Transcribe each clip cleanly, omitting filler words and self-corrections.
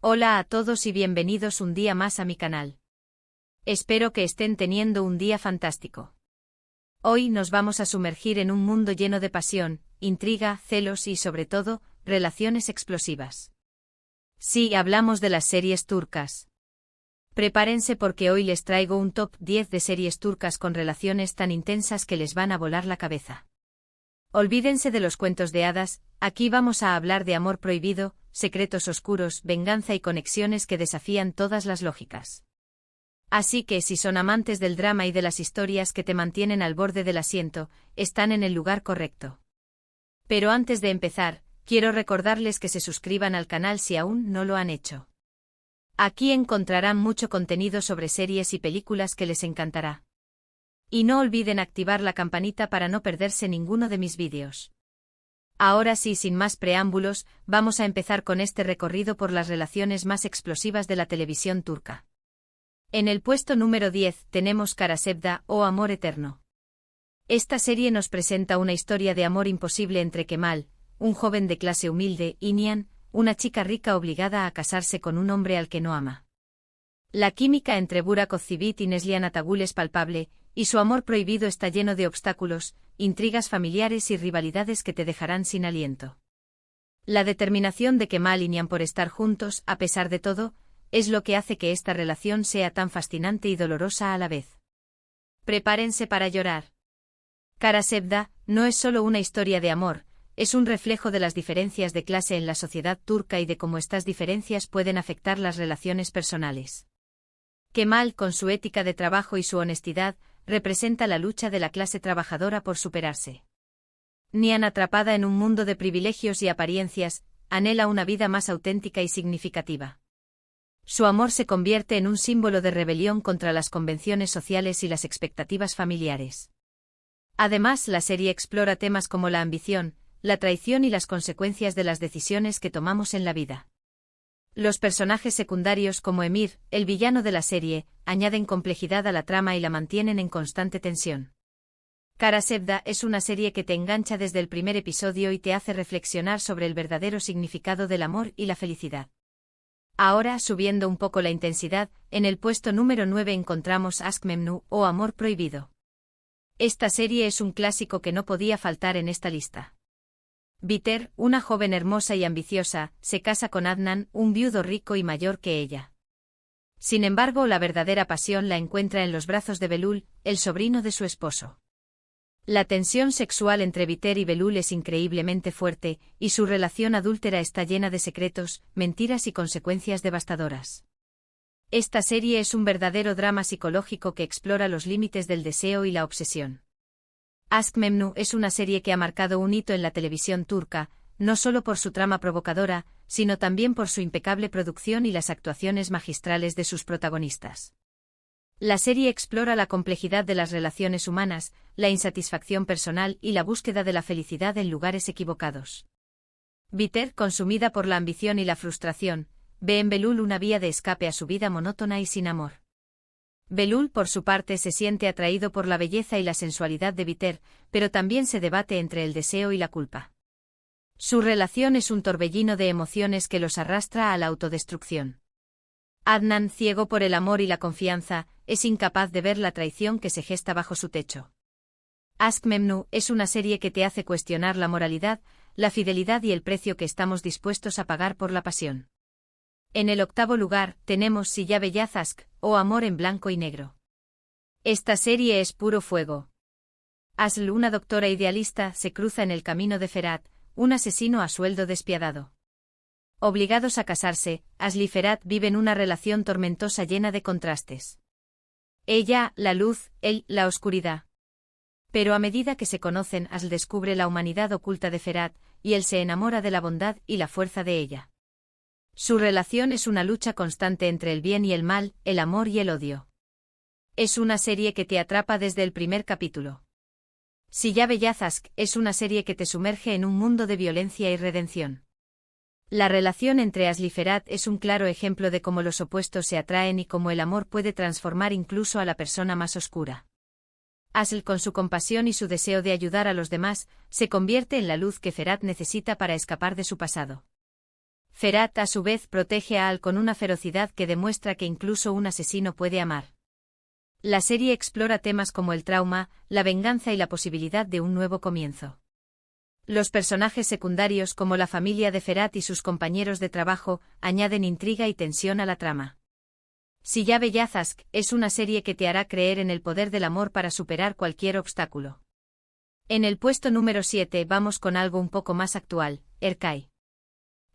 Hola a todos y bienvenidos un día más a mi canal. Espero que estén teniendo un día fantástico. Hoy nos vamos a sumergir en un mundo lleno de pasión, intriga, celos y sobre todo, relaciones explosivas. Sí, hablamos de las series turcas. Prepárense porque hoy les traigo un top 10 de series turcas con relaciones tan intensas que les van a volar la cabeza. Olvídense de los cuentos de hadas, aquí vamos a hablar de amor prohibido, secretos oscuros, venganza y conexiones que desafían todas las lógicas. Así que si son amantes del drama y de las historias que te mantienen al borde del asiento, están en el lugar correcto. Pero antes de empezar, quiero recordarles que se suscriban al canal si aún no lo han hecho. Aquí encontrarán mucho contenido sobre series y películas que les encantará. Y no olviden activar la campanita para no perderse ninguno de mis vídeos. Ahora sí, sin más preámbulos, vamos a empezar con este recorrido por las relaciones más explosivas de la televisión turca. En el puesto número 10 tenemos Kara Sevda o Amor Eterno. Esta serie nos presenta una historia de amor imposible entre Kemal, un joven de clase humilde, y Nihan, una chica rica obligada a casarse con un hombre al que no ama. La química entre Burak Özçivit y Neslihan Atagül es palpable, y su amor prohibido está lleno de obstáculos, intrigas familiares y rivalidades que te dejarán sin aliento. La determinación de Kemal y Nihan por estar juntos, a pesar de todo, es lo que hace que esta relación sea tan fascinante y dolorosa a la vez. Prepárense para llorar. Kara Sevda no es solo una historia de amor, es un reflejo de las diferencias de clase en la sociedad turca y de cómo estas diferencias pueden afectar las relaciones personales. Kemal, con su ética de trabajo y su honestidad, representa la lucha de la clase trabajadora por superarse. Nihan, atrapada en un mundo de privilegios y apariencias, anhela una vida más auténtica y significativa. Su amor se convierte en un símbolo de rebelión contra las convenciones sociales y las expectativas familiares. Además, la serie explora temas como la ambición, la traición y las consecuencias de las decisiones que tomamos en la vida. Los personajes secundarios como Emir, el villano de la serie, añaden complejidad a la trama y la mantienen en constante tensión. Kara Sevda es una serie que te engancha desde el primer episodio y te hace reflexionar sobre el verdadero significado del amor y la felicidad. Ahora, subiendo un poco la intensidad, en el puesto número 9 encontramos Aşk Memnu o Amor Prohibido. Esta serie es un clásico que no podía faltar en esta lista. Biter, una joven hermosa y ambiciosa, se casa con Adnan, un viudo rico y mayor que ella. Sin embargo, la verdadera pasión la encuentra en los brazos de Belul, el sobrino de su esposo. La tensión sexual entre Biter y Belul es increíblemente fuerte, y su relación adúltera está llena de secretos, mentiras y consecuencias devastadoras. Esta serie es un verdadero drama psicológico que explora los límites del deseo y la obsesión. Aşk Memnu es una serie que ha marcado un hito en la televisión turca, no solo por su trama provocadora, sino también por su impecable producción y las actuaciones magistrales de sus protagonistas. La serie explora la complejidad de las relaciones humanas, la insatisfacción personal y la búsqueda de la felicidad en lugares equivocados. Biter, consumida por la ambición y la frustración, ve en Belul una vía de escape a su vida monótona y sin amor. Belul, por su parte, se siente atraído por la belleza y la sensualidad de Biter, pero también se debate entre el deseo y la culpa. Su relación es un torbellino de emociones que los arrastra a la autodestrucción. Adnan, ciego por el amor y la confianza, es incapaz de ver la traición que se gesta bajo su techo. Aşk Memnu es una serie que te hace cuestionar la moralidad, la fidelidad y el precio que estamos dispuestos a pagar por la pasión. En el octavo lugar, tenemos Siyah Beyaz Aşk, o Amor en Blanco y Negro. Esta serie es puro fuego. Aslı, una doctora idealista, se cruza en el camino de Ferhat, un asesino a sueldo despiadado. Obligados a casarse, Aslı y Ferhat viven una relación tormentosa llena de contrastes. Ella, la luz, él, la oscuridad. Pero a medida que se conocen, Aslı descubre la humanidad oculta de Ferhat, y él se enamora de la bondad y la fuerza de ella. Su relación es una lucha constante entre el bien y el mal, el amor y el odio. Es una serie que te atrapa desde el primer capítulo. Siyah Beyaz Aşk es una serie que te sumerge en un mundo de violencia y redención. La relación entre Aslı y Ferhat es un claro ejemplo de cómo los opuestos se atraen y cómo el amor puede transformar incluso a la persona más oscura. Aslı, con su compasión y su deseo de ayudar a los demás, se convierte en la luz que Ferhat necesita para escapar de su pasado. Ferhat a su vez protege a Al con una ferocidad que demuestra que incluso un asesino puede amar. La serie explora temas como el trauma, la venganza y la posibilidad de un nuevo comienzo. Los personajes secundarios como la familia de Ferhat y sus compañeros de trabajo añaden intriga y tensión a la trama. Siyah Beyazıt es una serie que te hará creer en el poder del amor para superar cualquier obstáculo. En el puesto número 7 vamos con algo un poco más actual, Erkay.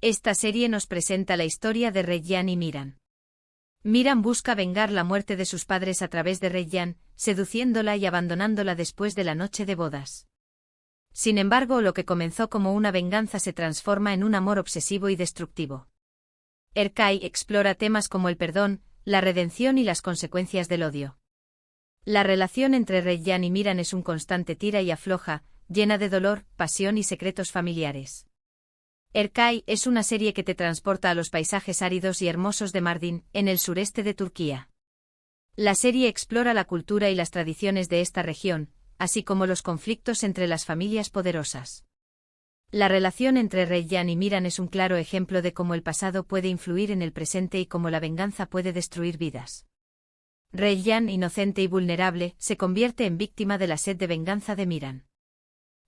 Esta serie nos presenta la historia de Reyyan y Miran. Miran busca vengar la muerte de sus padres a través de Reyyan, seduciéndola y abandonándola después de la noche de bodas. Sin embargo, lo que comenzó como una venganza se transforma en un amor obsesivo y destructivo. Erkay explora temas como el perdón, la redención y las consecuencias del odio. La relación entre Reyyan y Miran es un constante tira y afloja, llena de dolor, pasión y secretos familiares. Erkay es una serie que te transporta a los paisajes áridos y hermosos de Mardin, en el sureste de Turquía. La serie explora la cultura y las tradiciones de esta región, así como los conflictos entre las familias poderosas. La relación entre Reyyan y Miran es un claro ejemplo de cómo el pasado puede influir en el presente y cómo la venganza puede destruir vidas. Reyyan, inocente y vulnerable, se convierte en víctima de la sed de venganza de Miran.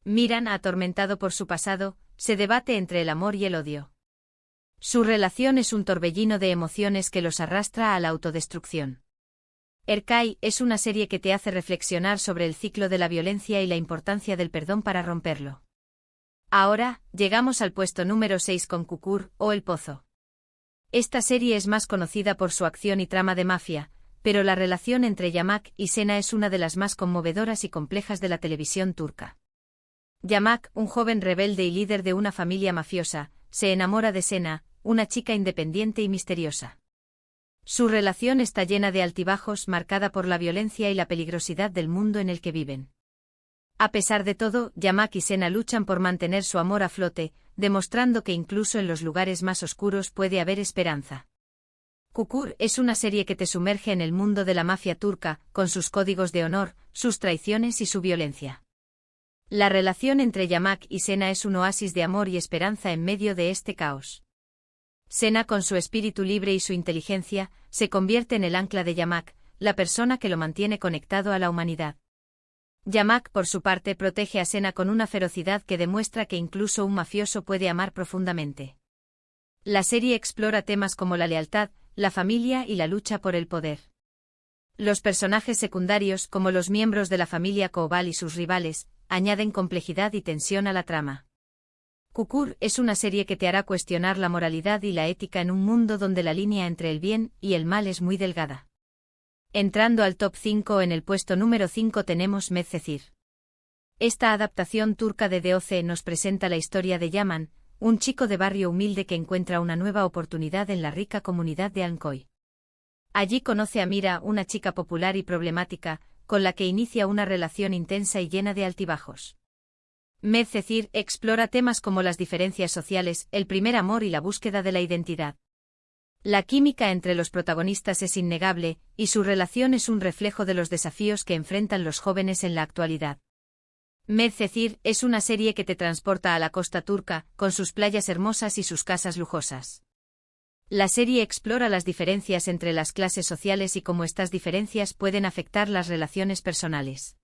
Miran, atormentado por su pasado, se debate entre el amor y el odio. Su relación es un torbellino de emociones que los arrastra a la autodestrucción. Erkay es una serie que te hace reflexionar sobre el ciclo de la violencia y la importancia del perdón para romperlo. Ahora, llegamos al puesto número 6 con Çukur, o El Pozo. Esta serie es más conocida por su acción y trama de mafia, pero la relación entre Yamak y Sena es una de las más conmovedoras y complejas de la televisión turca. Yamak, un joven rebelde y líder de una familia mafiosa, se enamora de Sena, una chica independiente y misteriosa. Su relación está llena de altibajos, marcada por la violencia y la peligrosidad del mundo en el que viven. A pesar de todo, Yamak y Sena luchan por mantener su amor a flote, demostrando que incluso en los lugares más oscuros puede haber esperanza. Çukur es una serie que te sumerge en el mundo de la mafia turca, con sus códigos de honor, sus traiciones y su violencia. La relación entre Yamak y Sena es un oasis de amor y esperanza en medio de este caos. Sena, con su espíritu libre y su inteligencia, se convierte en el ancla de Yamak, la persona que lo mantiene conectado a la humanidad. Yamak, por su parte, protege a Sena con una ferocidad que demuestra que incluso un mafioso puede amar profundamente. La serie explora temas como la lealtad, la familia y la lucha por el poder. Los personajes secundarios, como los miembros de la familia Koval y sus rivales, añaden complejidad y tensión a la trama. Çukur es una serie que te hará cuestionar la moralidad y la ética en un mundo donde la línea entre el bien y el mal es muy delgada. Entrando al top 5, en el puesto número 5 tenemos Medcezir. Esta adaptación turca de DOC nos presenta la historia de Yaman, un chico de barrio humilde que encuentra una nueva oportunidad en la rica comunidad de Ankoy. Allí conoce a Mira, una chica popular y problemática, con la que inicia una relación intensa y llena de altibajos. Medcezir explora temas como las diferencias sociales, el primer amor y la búsqueda de la identidad. La química entre los protagonistas es innegable, y su relación es un reflejo de los desafíos que enfrentan los jóvenes en la actualidad. Medcezir es una serie que te transporta a la costa turca, con sus playas hermosas y sus casas lujosas. La serie explora las diferencias entre las clases sociales y cómo estas diferencias pueden afectar las relaciones personales.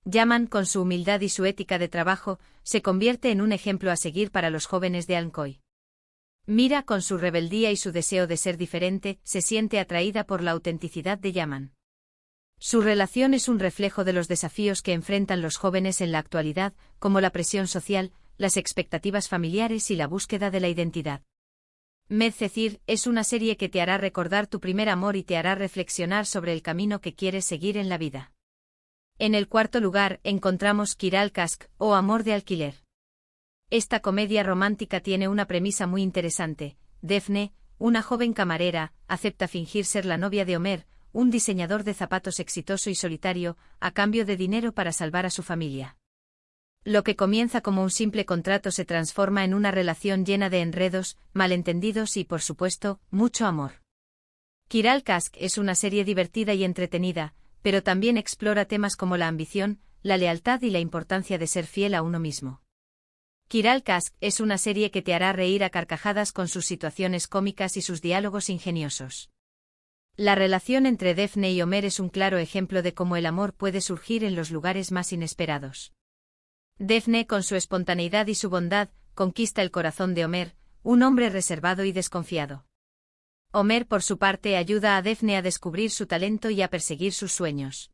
Yaman, con su humildad y su ética de trabajo, se convierte en un ejemplo a seguir para los jóvenes de Ankoy. Mira, con su rebeldía y su deseo de ser diferente, se siente atraída por la autenticidad de Yaman. Su relación es un reflejo de los desafíos que enfrentan los jóvenes en la actualidad, como la presión social, las expectativas familiares y la búsqueda de la identidad. Medcezir es una serie que te hará recordar tu primer amor y te hará reflexionar sobre el camino que quieres seguir en la vida. En el cuarto lugar encontramos Kiral Kask, o Amor de alquiler. Esta comedia romántica tiene una premisa muy interesante. Defne, una joven camarera, acepta fingir ser la novia de Ömer, un diseñador de zapatos exitoso y solitario, a cambio de dinero para salvar a su familia. Lo que comienza como un simple contrato se transforma en una relación llena de enredos, malentendidos y, por supuesto, mucho amor. Kiral Kask es una serie divertida y entretenida, pero también explora temas como la ambición, la lealtad y la importancia de ser fiel a uno mismo. Kiral Kask es una serie que te hará reír a carcajadas con sus situaciones cómicas y sus diálogos ingeniosos. La relación entre Daphne y Homer es un claro ejemplo de cómo el amor puede surgir en los lugares más inesperados. Daphne, con su espontaneidad y su bondad, conquista el corazón de Homer, un hombre reservado y desconfiado. Homer, por su parte, ayuda a Daphne a descubrir su talento y a perseguir sus sueños.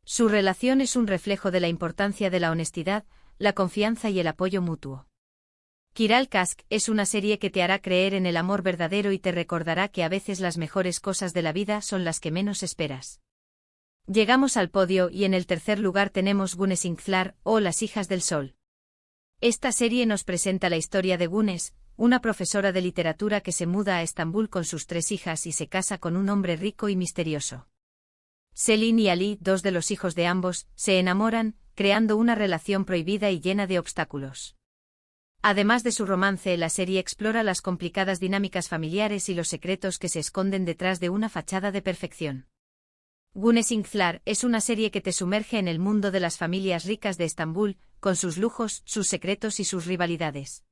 Su relación es un reflejo de la importancia de la honestidad, la confianza y el apoyo mutuo. Kiral Kask es una serie que te hará creer en el amor verdadero y te recordará que a veces las mejores cosas de la vida son las que menos esperas. Llegamos al podio y en el tercer lugar tenemos Gunes Ingthlar, o Las hijas del sol. Esta serie nos presenta la historia de Gunes, una profesora de literatura que se muda a Estambul con sus 3 hijas y se casa con un hombre rico y misterioso. Selin y Ali, 2 de los hijos de ambos, se enamoran, creando una relación prohibida y llena de obstáculos. Además de su romance, la serie explora las complicadas dinámicas familiares y los secretos que se esconden detrás de una fachada de perfección. Gunes Ingthlar es una serie que te sumerge en el mundo de las familias ricas de Estambul, con sus lujos, sus secretos y sus rivalidades.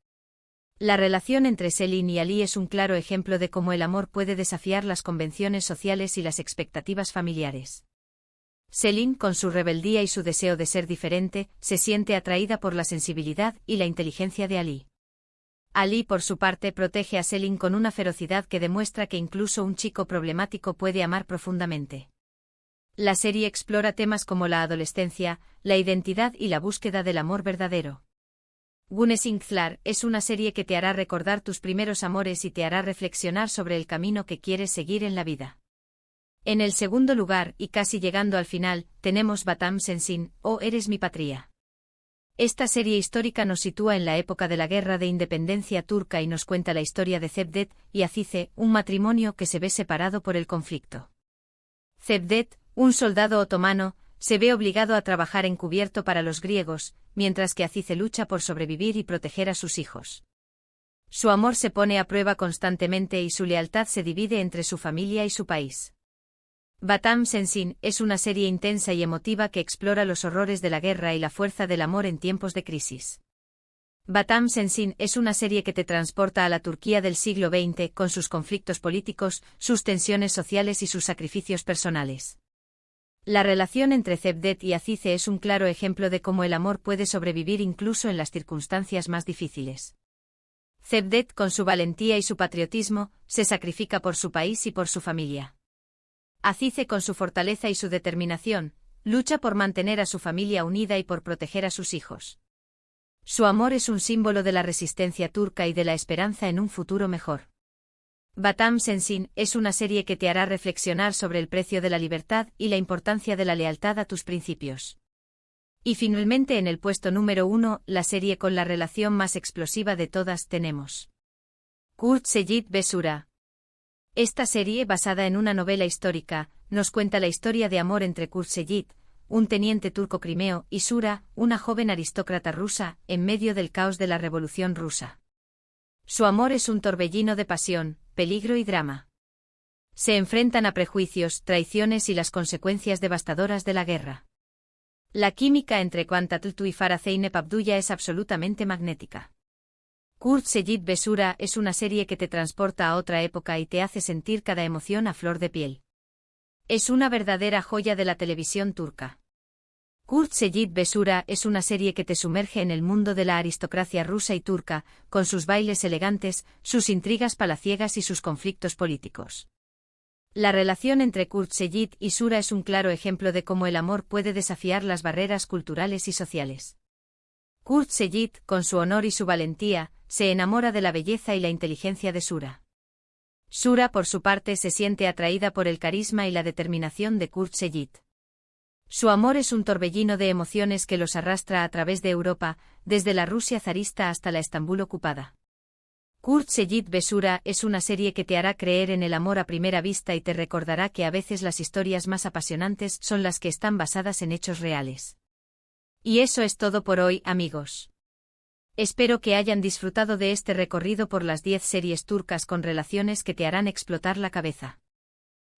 La relación entre Selin y Ali es un claro ejemplo de cómo el amor puede desafiar las convenciones sociales y las expectativas familiares. Selin, con su rebeldía y su deseo de ser diferente, se siente atraída por la sensibilidad y la inteligencia de Ali. Ali, por su parte, protege a Selin con una ferocidad que demuestra que incluso un chico problemático puede amar profundamente. La serie explora temas como la adolescencia, la identidad y la búsqueda del amor verdadero. Gunes Ingthlar es una serie que te hará recordar tus primeros amores y te hará reflexionar sobre el camino que quieres seguir en la vida. En el segundo lugar, y casi llegando al final, tenemos Vatam Sensin, o Eres mi patria. Esta serie histórica nos sitúa en la época de la Guerra de Independencia turca y nos cuenta la historia de Cevdet y Azize, un matrimonio que se ve separado por el conflicto. Cevdet, un soldado otomano, se ve obligado a trabajar encubierto para los griegos, mientras que Azize lucha por sobrevivir y proteger a sus hijos. Su amor se pone a prueba constantemente y su lealtad se divide entre su familia y su país. Vatam Sensin es una serie intensa y emotiva que explora los horrores de la guerra y la fuerza del amor en tiempos de crisis. Vatam Sensin es una serie que te transporta a la Turquía del siglo XX con sus conflictos políticos, sus tensiones sociales y sus sacrificios personales. La relación entre Cevdet y Azize es un claro ejemplo de cómo el amor puede sobrevivir incluso en las circunstancias más difíciles. Cevdet, con su valentía y su patriotismo, se sacrifica por su país y por su familia. Azize, con su fortaleza y su determinación, lucha por mantener a su familia unida y por proteger a sus hijos. Su amor es un símbolo de la resistencia turca y de la esperanza en un futuro mejor. Vatam Sensin es una serie que te hará reflexionar sobre el precio de la libertad y la importancia de la lealtad a tus principios. Y finalmente en el puesto número 1, la serie con la relación más explosiva de todas tenemos Kurt Seyit ve Sura. Esta serie, basada en una novela histórica, nos cuenta la historia de amor entre Kurt Seyit, un teniente turco crimeo, y Sura, una joven aristócrata rusa, en medio del caos de la Revolución rusa. Su amor es un torbellino de pasión, peligro y drama. Se enfrentan a prejuicios, traiciones y las consecuencias devastadoras de la guerra. La química entre Kvantatltu y Farah Zeynep Abdullah es absolutamente magnética. Kurt Seyit ve Sura es una serie que te transporta a otra época y te hace sentir cada emoción a flor de piel. Es una verdadera joya de la televisión turca. Kurt Seyit ve Sura es una serie que te sumerge en el mundo de la aristocracia rusa y turca, con sus bailes elegantes, sus intrigas palaciegas y sus conflictos políticos. La relación entre Kurt Seyit y Sura es un claro ejemplo de cómo el amor puede desafiar las barreras culturales y sociales. Kurt Seyit, con su honor y su valentía, se enamora de la belleza y la inteligencia de Sura. Sura, por su parte, se siente atraída por el carisma y la determinación de Kurt Seyit. Su amor es un torbellino de emociones que los arrastra a través de Europa, desde la Rusia zarista hasta la Estambul ocupada. Kurt Seyit ve Sura es una serie que te hará creer en el amor a primera vista y te recordará que a veces las historias más apasionantes son las que están basadas en hechos reales. Y eso es todo por hoy, amigos. Espero que hayan disfrutado de este recorrido por las 10 series turcas con relaciones que te harán explotar la cabeza.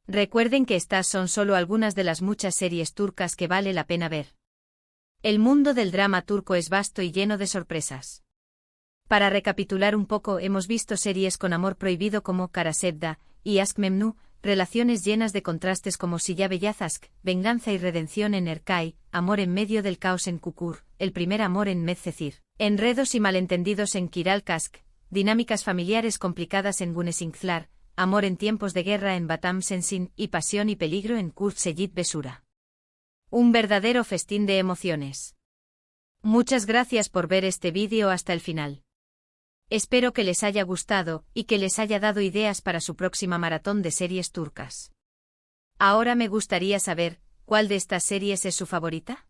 Recuerden que estas son solo algunas de las muchas series turcas que vale la pena ver. El mundo del drama turco es vasto y lleno de sorpresas. Para recapitular un poco, hemos visto series con amor prohibido como Kara Sevda y Aşk Memnu, relaciones llenas de contrastes como Silla Beyaz Aşk, venganza y redención en Erkay, amor en medio del caos en Kukur, el primer amor en Medcezir, enredos y malentendidos en Kiral Kask, dinámicas familiares complicadas en Güneşinkler, amor en tiempos de guerra en Batam Sensin y pasión y peligro en Kurt Seyit Besura. Un verdadero festín de emociones. Muchas gracias por ver este vídeo hasta el final. Espero que les haya gustado y que les haya dado ideas para su próxima maratón de series turcas. Ahora me gustaría saber, ¿cuál de estas series es su favorita?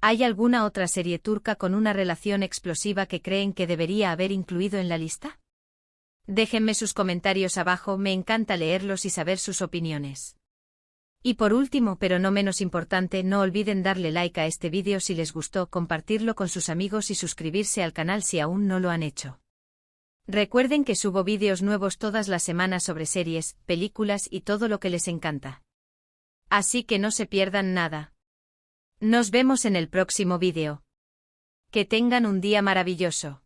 ¿Hay alguna otra serie turca con una relación explosiva que creen que debería haber incluido en la lista? Déjenme sus comentarios abajo, me encanta leerlos y saber sus opiniones. Y por último, pero no menos importante, no olviden darle like a este vídeo si les gustó, compartirlo con sus amigos y suscribirse al canal si aún no lo han hecho. Recuerden que subo vídeos nuevos todas las semanas sobre series, películas y todo lo que les encanta. Así que no se pierdan nada. Nos vemos en el próximo vídeo. Que tengan un día maravilloso.